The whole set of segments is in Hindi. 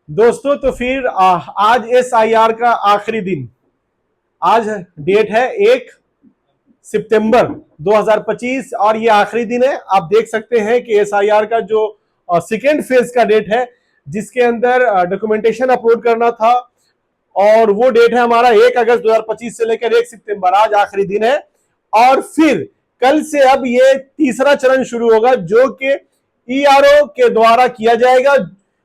दोस्तों तो फिर आज SIR का आखिरी दिन। आज डेट है 1 सितंबर 2025 और ये आखिरी दिन है। आप देख सकते हैं कि SIR का जो सेकेंड फेज का डेट है, जिसके अंदर डॉक्यूमेंटेशन अपलोड करना था, और वो डेट है हमारा 1 अगस्त 2025 से लेकर 1 सितंबर। आज आखिरी दिन है और फिर कल से अब ये तीसरा चरण शुरू होगा, जो कि ERO के द्वारा किया जाएगा।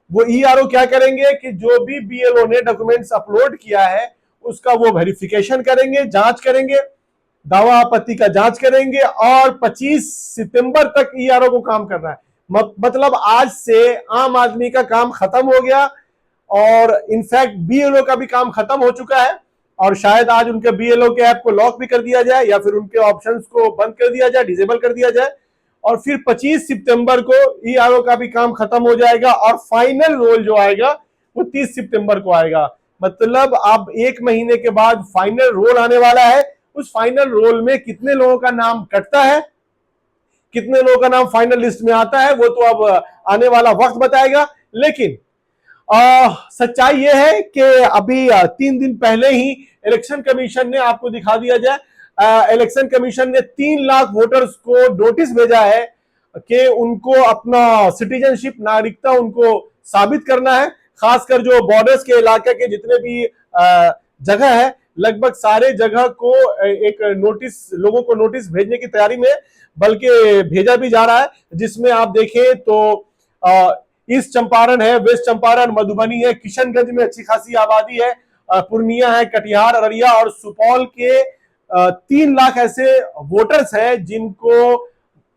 वो ERO क्या करेंगे कि जो भी BLO ने डॉक्यूमेंट्स अपलोड किया है उसका वो वेरिफिकेशन करेंगे, जांच करेंगे, दावा आपत्ति का जांच करेंगे और 25 सितंबर तक ERO को काम करना है। मतलब आज से आम आदमी का काम खत्म हो गया और इनफैक्ट BLO का भी काम खत्म हो चुका है और शायद आज उनके BLO के ऐप को लॉक भी कर दिया जाए या फिर उनके ऑप्शंस को बंद कर दिया जाए, डिसेबल कर दिया जाए, और फिर 25 सितंबर को ERO का भी काम खत्म हो जाएगा और फाइनल रोल जो आएगा वो 30 सितंबर को आएगा। मतलब अब 1 महीने के बाद फाइनल रोल आने वाला है। उस फाइनल रोल में कितने लोगों का नाम कटता है, कितने लोगों का नाम फाइनल लिस्ट में आता है, वो तो अब आने वाला वक्त बताएगा। लेकिन सच्चाई यह है कि अभी 3 दिन पहले ही इलेक्शन कमीशन ने, आपको दिखा दिया जाए, इलेक्शन कमीशन ने 3 लाख वोटर्स को नोटिस भेजा है कि उनको अपना सिटीजनशिप, नागरिकता उनको साबित करना है। खासकर जो बॉर्डर्स के इलाके के जितने भी जगह है, लगभग सारे जगह को एक नोटिस, लोगों को नोटिस भेजने की तैयारी में, बल्कि भेजा भी जा रहा है, जिसमें आप देखें तो ईस्ट चंपारण है, वेस्ट चंपारण, मधुबनी है, किशनगंज में अच्छी खासी आबादी है, पूर्णिया है, कटिहार, अररिया और सुपौल के 3 लाख ऐसे वोटर्स हैं जिनको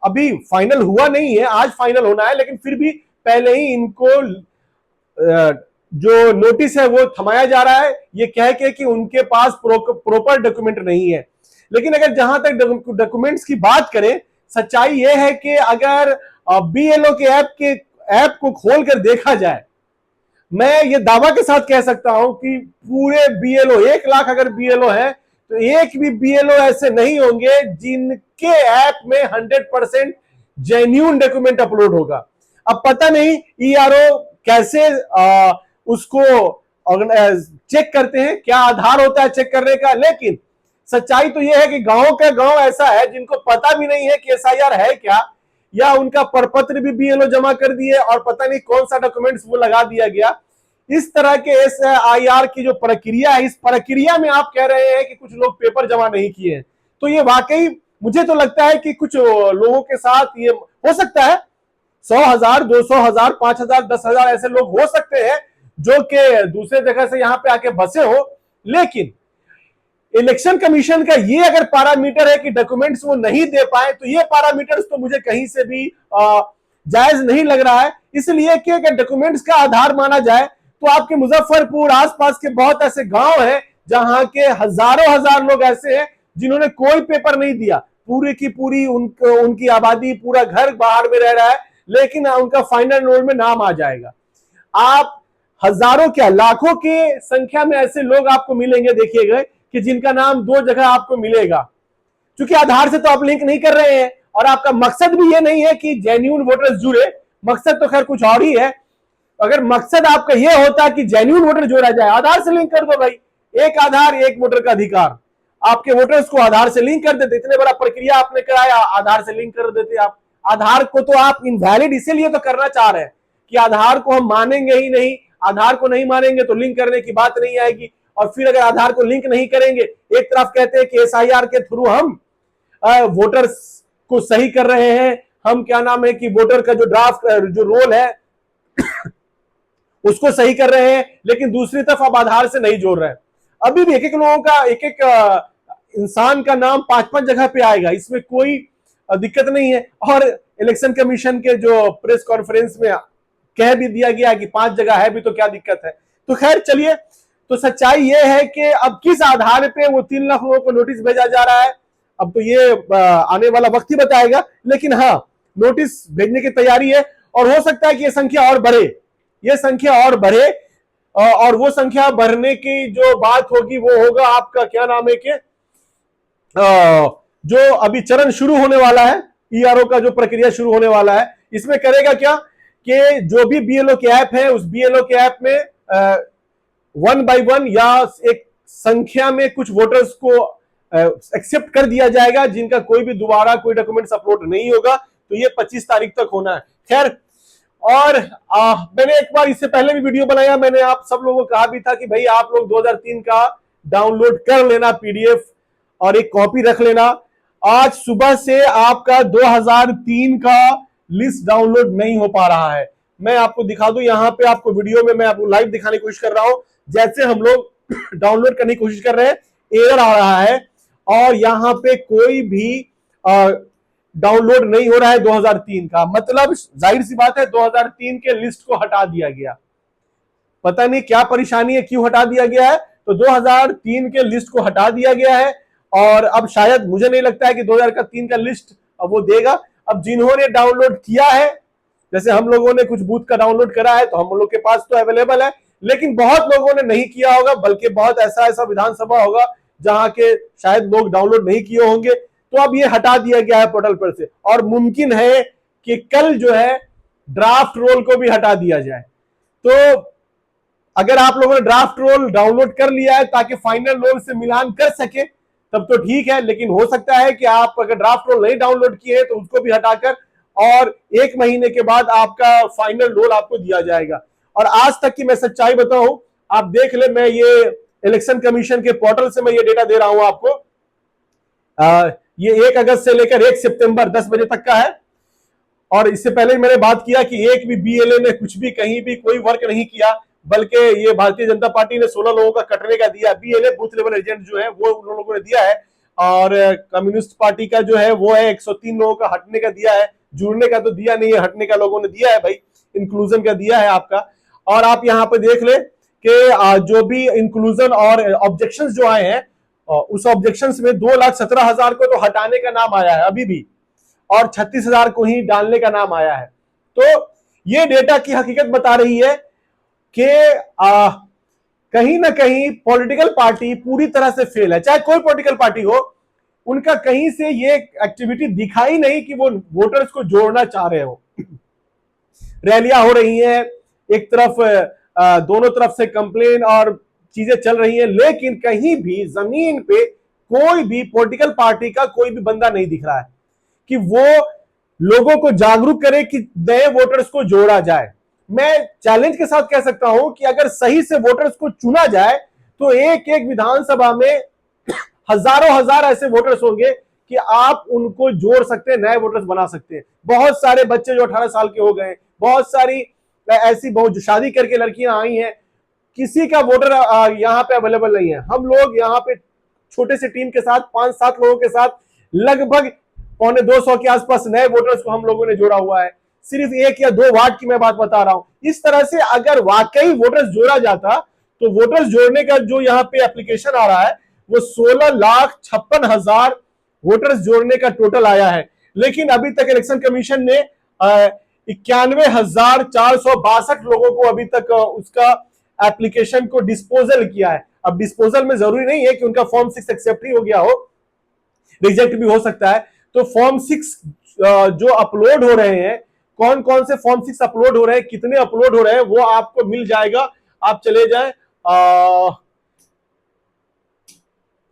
अभी फाइनल हुआ नहीं है, आज फाइनल होना है, लेकिन फिर भी पहले ही इनको जो नोटिस है वो थमाया जा रहा है, ये कह के कि उनके पास प्रॉपर डॉक्यूमेंट नहीं है। लेकिन अगर जहां तक डॉक्यूमेंट्स की बात करें, सच्चाई यह है कि अगर BLO के ऐप को खोलकर देखा जाए, मैं ये दावा के साथ कह सकता हूं कि पूरे BLO 1 लाख अगर BLO है तो एक भी BLO ऐसे नहीं होंगे जिनके ऐप में 100% जेन्युइन डॉक्यूमेंट अपलोड होगा। अब पता नहीं ERO कैसे उसको चेक करते हैं, क्या आधार होता है चेक करने का, लेकिन सच्चाई तो यह है कि गांव का गांव ऐसा है जिनको पता भी नहीं है कि SIR है क्या, या उनका प्रपत्र भी BLO जमा कर दिए और पता नहीं कौन सा डॉक्यूमेंट्स वो लगा दिया गया। इस तरह के SIR की जो प्रक्रिया है, इस प्रक्रिया में आप कह रहे हैं कि कुछ लोग पेपर जमा नहीं किए, तो ये वाकई मुझे तो लगता है कि कुछ लोगों के साथ ये हो सकता है। 100,000, 200,000, 5,000, 10,000 ऐसे लोग हो सकते हैं जो कि दूसरे जगह से यहां पे आके बसे हो, लेकिन इलेक्शन कमीशन का ये अगर पैरामीटर है कि डॉक्यूमेंट्स वो नहीं दे पाए, तो ये पैरामीटर्स तो मुझे कहीं से भी जायज नहीं लग रहा है। इसलिए कि अगर डॉक्यूमेंट्स का आधार माना जाए तो आपके मुजफ्फरपुर आसपास के बहुत ऐसे गांव हैं जहां के हजारों हजार लोग ऐसे हैं जिन्होंने कोई पेपर नहीं दिया, पूरी की पूरी उनकी आबादी, पूरा घर बाहर में रह रहा है, लेकिन उनका फाइनल रोल में नाम आ जाएगा। आप हजारों क्या, लाखों के संख्या में ऐसे लोग आपको मिलेंगे, देखिएगा, कि जिनका नाम 2 जगह आपको मिलेगा, क्योंकि आधार से तो आप लिंक नहीं कर रहे हैं और आपका मकसद भी ये नहीं है कि जेन्युइन वोटर्स जुड़े, मकसद तो खैर कुछ और ही है। अगर मकसद आपका ये होता कि जेन्युइन वोटर जोड़ा जाए, आधार से लिंक कर दो भाई, एक आधार एक वोटर का अधिकार, आपके वोटर्स को आधार से लिंक कर देते। इतने बड़ा प्रक्रिया आपने कराया, आधार से लिंक कर देते। आप आधार को तो आप इनवैलिड इसीलिए तो करना चाह रहे हैं कि आधार को हम मानेंगे ही नहीं, आधार को नहीं मानेंगे तो लिंक करने की बात नहीं आएगी, और फिर अगर आधार को लिंक नहीं करेंगे, एक तरफ कहते हैं कि SIR के थ्रू हम वोटर्स को सही कर रहे हैं, हम क्या नाम है कि वोटर का जो ड्राफ्ट, जो रोल है उसको सही कर रहे हैं, लेकिन दूसरी तरफ अब आधार से नहीं जोड़ रहे हैं। अभी भी एक लोगों का, एक इंसान का नाम 5-5 जगह पे आएगा, इसमें कोई दिक्कत नहीं है। और इलेक्शन कमीशन के जो प्रेस कॉन्फ्रेंस में कह भी दिया गया कि 5 जगह है भी तो क्या दिक्कत है। तो खैर चलिए, तो सच्चाई यह है कि अब किस आधार पे वो 3 लाख लोगों को नोटिस भेजा जा रहा है, अब तो ये आने वाला वक्त ही बताएगा। लेकिन हाँ, नोटिस भेजने की तैयारी है और हो सकता है कि ये संख्या और बढ़े, ये संख्या और बढ़े, और वो संख्या बढ़ने की जो बात होगी वो होगा आपका क्या नाम है कि जो अभी चरण शुरू होने वाला है, ERO का जो प्रक्रिया शुरू होने वाला है, इसमें करेगा क्या कि जो भी BLO के ऐप है, उस BLO के ऐप में वन बाय वन या एक संख्या में कुछ वोटर्स को एक्सेप्ट कर दिया जाएगा जिनका कोई भी दोबारा कोई डॉक्यूमेंट्स अपलोड नहीं होगा। तो ये 25 तारीख तक होना है। खैर, और मैंने एक बार इससे पहले भी वीडियो बनाया, मैंने आप सब लोगों को कहा भी था कि भाई आप लोग 2003 का डाउनलोड कर लेना पीडीएफ और एक कॉपी रख लेना। आज सुबह से आपका 2003 का लिस्ट डाउनलोड नहीं हो पा रहा है। मैं आपको दिखा दूं, यहां पे आपको वीडियो में मैं आपको लाइव दिखाने की कोशिश कर रहा हूं। जैसे हम लोग डाउनलोड करने की कोशिश कर रहे हैं, एरर आ रहा है और यहां पे कोई भी डाउनलोड नहीं हो रहा है 2003 का। मतलब जाहिर सी बात है 2003 के लिस्ट को हटा दिया गया। पता नहीं क्या परेशानी है, क्यों हटा दिया गया है। तो 2003 के लिस्ट को हटा दिया गया है और अब शायद मुझे नहीं लगता है कि 2003 का लिस्ट अब वो देगा। अब जिन्होंने डाउनलोड किया है, जैसे हम लोगों ने कुछ बूथ का डाउनलोड करा है तो हम लोग के पास तो अवेलेबल है, लेकिन बहुत लोगों ने नहीं किया होगा, बल्कि बहुत ऐसा विधानसभा होगा जहां के शायद लोग डाउनलोड नहीं किए होंगे। तो अब ये हटा दिया गया है पोर्टल पर से और मुमकिन है कि कल जो है ड्राफ्ट रोल को भी हटा दिया जाए। तो अगर आप लोगों ने ड्राफ्ट रोल डाउनलोड कर लिया है ताकि फाइनल रोल से मिलान कर सके तब तो ठीक है, लेकिन हो सकता है कि आप अगर ड्राफ्ट रोल नहीं डाउनलोड किए हैं तो उसको भी हटाकर और 1 महीने के बाद आपका फाइनल रोल आपको दिया जाएगा। और आज तक की मैं सच्चाई बताऊं, आप देख ले, मैं ये इलेक्शन कमीशन के पोर्टल से मैं ये डेटा दे रहा हूं आपको। ये 1 अगस्त से लेकर 1 सितंबर 10 बजे तक का है। और इससे पहले मैंने बात किया कि एक भी बीएलए ने कुछ भी कहीं भी कोई वर्क नहीं किया, बल्कि ये भारतीय जनता पार्टी ने 16 लोगों का कटने का दिया। बीएलए बूथ लेवल एजेंट जो है वो उन लोगों ने दिया है और कम्युनिस्ट पार्टी का जो है वो है 103 लोगों का हटने का दिया है। जुड़ने का तो दिया नहीं है, हटने का लोगों ने दिया है भाई, इंक्लूजन का दिया है आपका। और आप यहाँ पे देख ले कि जो भी इंक्लूजन और ऑब्जेक्शंस जो आए हैं, उस ऑब्जेक्शंस में 2,17,000 को तो हटाने का नाम आया है अभी भी और 36,000 को ही डालने का नाम आया है। तो ये डेटा की हकीकत बता रही है कि कहीं ना कहीं पॉलिटिकल पार्टी पूरी तरह से फेल है। चाहे कोई पॉलिटिकल पार्टी हो, उनका कहीं से ये एक्टिविटी दिखाई नहीं कि वो वोटर्स को जोड़ना चाह रहे हो। रैलियां हो रही हैं, एक तरफ दोनों तरफ से कंप्लेन और चीजें चल रही हैं, लेकिन कहीं भी जमीन पे कोई भी पॉलिटिकल पार्टी का कोई भी बंदा नहीं दिख रहा है कि वो लोगों को जागरूक करे कि नए वोटर्स को जोड़ा जाए। मैं चैलेंज के साथ कह सकता हूं कि अगर सही से वोटर्स को चुना जाए तो एक एक विधानसभा में हजारों हजार ऐसे वोटर्स होंगे कि आप उनको जोड़ सकते हैं, नए वोटर्स बना सकते हैं। बहुत सारे बच्चे जो 18 साल के हो गए, बहुत सारी ऐसी बहुत शादी करके लड़कियां आई हैं, किसी का वोटर यहाँ पे अवेलेबल नहीं है। हम लोग यहाँ पे छोटे से टीम के साथ 5-7 लोगों के साथ लगभग 250 के आसपास नए वोटर्स को हम लोगों ने जोड़ा हुआ है। सिर्फ 1 या 2 वार्ड की मैं बात बता रहा हूं। इस तरह से अगर वाकई वोटर्स जोड़ा जाता तो वोटर्स जोड़ने का जो यहाँ पे एप्लीकेशन आ रहा है वो 16,56,000 वोटर्स जोड़ने का टोटल आया है। लेकिन अभी तक इलेक्शन कमीशन ने 91,462 लोगों को अभी तक उसका एप्लीकेशन को डिस्पोजल किया है। अब डिस्पोजल में जरूरी नहीं है कि उनका फॉर्म 6 एक्सेप्ट ही हो गया हो, रिजेक्ट भी हो सकता है। तो फॉर्म 6 जो अपलोड हो रहे हैं, कौन कौन से फॉर्म 6 अपलोड हो रहे हैं, कितने अपलोड हो रहे हैं, वो आपको मिल जाएगा। आप चले जाएं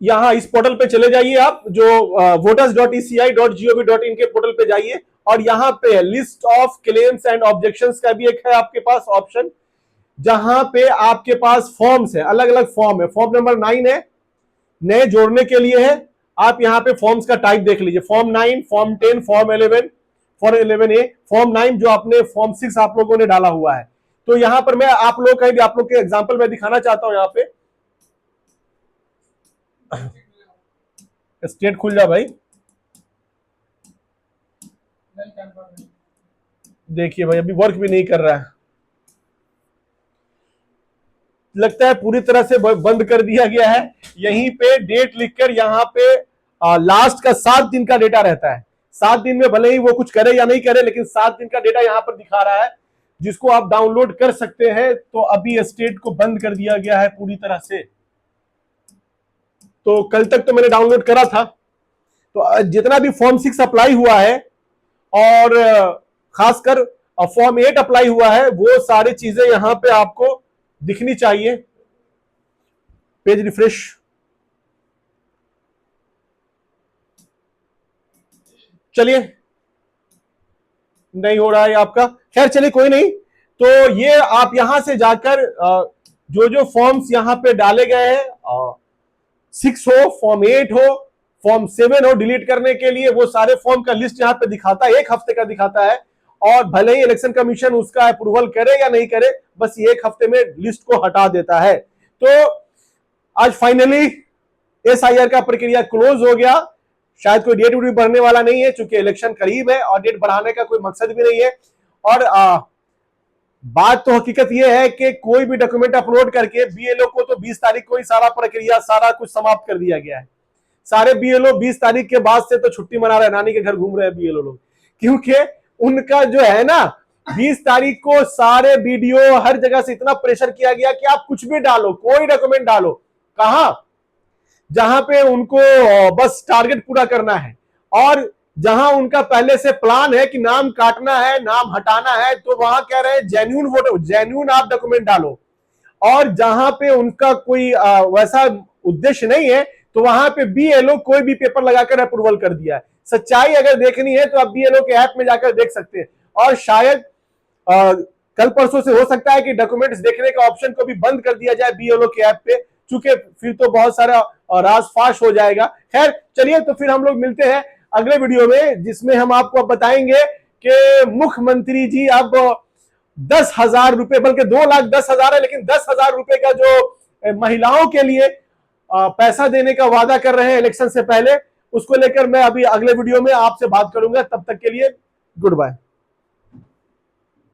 यहां इस पोर्टल पे चले जाइए, आप जो voters.eci.gov.in के पोर्टल पे जाइए और यहां पे list of claims and objections का भी एक है आपके पास ऑप्शन, जहां पे आपके पास फॉर्म्स है, अलग अलग फॉर्म है। फॉर्म नंबर 9 है, नए जोड़ने के लिए है। आप यहाँ पे फॉर्म्स का टाइप देख लीजिए, form 9, form 10, form 11, form 11A, form 9 जो आपने फॉर्म 6 आप लोगों ने डाला हुआ है। तो यहां पर मैं आप लोग के एग्जाम्पल में दिखाना चाहता हूं। यहाँ पे स्टेट खुल जा भाई, देखिए भाई अभी वर्क भी नहीं कर रहा है, लगता है पूरी तरह से बंद कर दिया गया है। यहीं पे डेट लिखकर यहाँ पे लास्ट का 7 दिन का डेटा रहता है। 7 दिन में भले ही वो कुछ करे या नहीं करे, लेकिन 7 दिन का डेटा यहाँ पर दिखा रहा है, जिसको आप डाउनलोड कर सकते हैं। तो अभी स्टेट को बंद कर दिया गया है पूरी तरह से। तो कल तक तो मैंने डाउनलोड करा था। तो जितना भी फॉर्म 6 अप्लाई हुआ है और खासकर फॉर्म 8 अप्लाई हुआ है, वो सारी चीजें यहाँ पे आपको दिखनी चाहिए। पेज रिफ्रेश, चलिए नहीं हो रहा है आपका, खैर चलिए कोई नहीं। तो ये आप यहां से जाकर जो जो फॉर्म्स यहां पे डाले गए हैं, 6 हो, फॉर्म 8 हो, फॉर्म 7 हो, डिलीट करने के लिए वो सारे फॉर्म का लिस्ट यहां पे दिखाता है, 1 हफ्ते का दिखाता है। और भले ही इलेक्शन कमीशन उसका अप्रूवल करे या नहीं करे, बस ये 1 हफ्ते में लिस्ट को हटा देता है। तो आज फाइनली SIR का प्रक्रिया क्लोज हो गया। शायद कोई डेट भी बढ़ने वाला नहीं है, चूंकि इलेक्शन करीब है और डेट बढ़ाने का कोई मकसद भी नहीं है। और बात तो हकीकत यह है कि कोई भी डॉक्यूमेंट अपलोड करके BLO को तो 20 तारीख को ही सारा प्रक्रिया सारा कुछ समाप्त कर दिया गया है। सारे BLO 20 तारीख के बाद से तो छुट्टी मना रहे, नानी के घर घूम रहे हैं BLO लोग, क्योंकि उनका जो है ना 20 तारीख को सारे BDO हर जगह से इतना प्रेशर किया गया कि आप कुछ भी डालो, कोई डॉक्यूमेंट डालो, कहां जहां पे उनको बस टारगेट पूरा करना है। और जहां उनका पहले से प्लान है कि नाम काटना है, नाम हटाना है, तो वहां कह रहे हैं जेन्युइन वोटर, जेन्युइन आप डॉक्यूमेंट डालो। और जहां पे उनका कोई वैसा उद्देश्य नहीं है, तो वहां पे BLO कोई भी पेपर लगाकर अप्रूवल कर दिया है। सच्चाई अगर देखनी है तो आप BLO के ऐप में जाकर देख सकते हैं। और शायद कल परसों से हो सकता है कि डॉक्यूमेंट्स देखने का ऑप्शन को भी बंद कर दिया जाए BLO के ऐप पे, चूंकि फिर तो बहुत सारा राज फाश हो जाएगा। खैर चलिए, तो फिर हम लोग मिलते हैं अगले वीडियो में, जिसमें हम आपको बताएंगे कि मुख्यमंत्री जी अब 10,000 रुपए, बल्कि 2,10,000 है, लेकिन 10,000 रुपए का जो महिलाओं के लिए पैसा देने का वादा कर रहे हैं इलेक्शन से पहले, उसको लेकर मैं अभी अगले वीडियो में आपसे बात करूंगा। तब तक के लिए गुड बाय।